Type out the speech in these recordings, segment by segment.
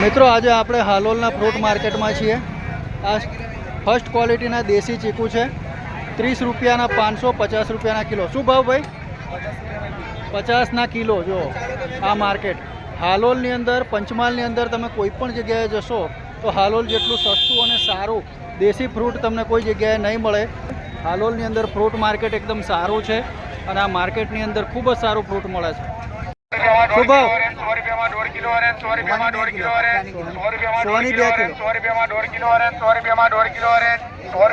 મિત્રો આજે આપણે હાલોલના ફ્રૂટ માર્કેટમાં છીએ। આ ફર્સ્ટ ક્વોલિટીના દેશી ચીકુ છે। 30 રૂપિયાના 550 રૂપિયાના કિલો। શું ભાવ ભાઈ? 50ના કિલો। જો આ માર્કેટ હાલોલની અંદર, પંચમહાલની અંદર તમે કોઈ પણ જગ્યાએ જશો તો હાલોલ જેટલું સસ્તું અને સારું દેશી ફ્રૂટ તમને કોઈ જગ્યાએ નહીં મળે। હાલોલની અંદર ફ્રૂટ માર્કેટ એકદમ સારું છે અને આ માર્કેટની અંદર ખૂબ જ સારું ફ્રૂટ મળે છે। શું ભાવ? 100 રૂપિયામાં 1.5 કિલો અને 100 રૂપિયામાં 1.5 કિલો અને 100 રૂપિયામાં 1.5 કિલો અને 100 રૂપિયામાં 1.5 કિલો અને 100 રૂપિયામાં 1.5 કિલો અને 100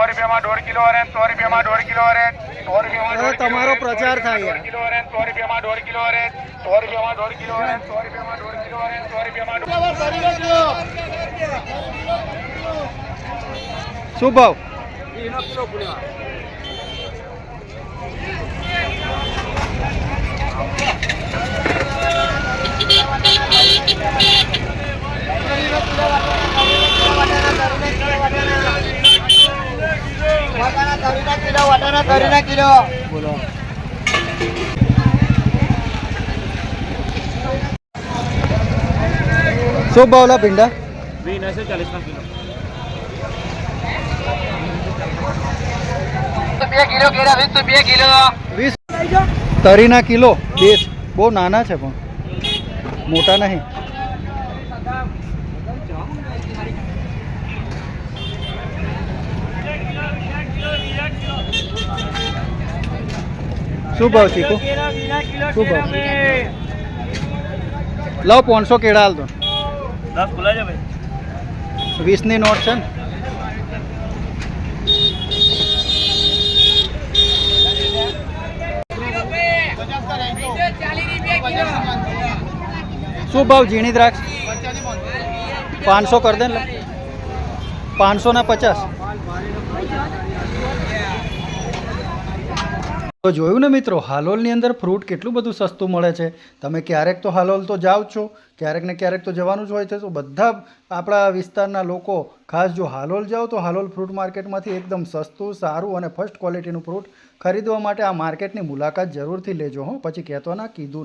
રૂપિયામાં 1.5 કિલો અને 100 રૂપિયામાં 1.5 કિલો અને 100 રૂપિયામાં 1.5 કિલો અને તમારો પ્રચાર થાય યાર। 100 રૂપિયામાં 1.5 કિલો અને 100 રૂપિયામાં 1.5 કિલો અને 100 રૂપિયામાં 1.5 કિલો અને 100 રૂપિયામાં શું ભાવ? બોલો શું ભાવલા ભીંડા? 40 કિલો। 20 કિલો। તરીના કિલો દેશ બહુ નાના છે પણ મોટા નહીં। શું ભાવ ચીકુ? શું ભાવ? લાવ 500 કેળા હાલ દો। 10 ખુલા છે ભાઈ। 20ની નોટ છે ને? શું ભાવ ઝીણી દ્રાક્ષ? 500 કર દે ને। 500 ના 50। તો જોયું ને મિત્રો, હાલોલની અંદર ફ્રૂટ કેટલું બધું સસ્તું મળે છે। તમે ક્યારેક તો હાલોલ તો જાઓ છો, ક્યારેક ને ક્યારેક તો જવાનું જ હોય છે। તો બધા આપણા વિસ્તારના લોકો ખાસ જો હાલોલ જાઓ તો હાલોલ ફ્રૂટ માર્કેટમાંથી એકદમ સસ્તું, સારું અને ફર્સ્ટ ક્વોલિટીનું ફ્રૂટ ખરીદવા માટે આ માર્કેટની મુલાકાત જરૂરથી લેજો હો। પછી કહેતો ના કીધું ના।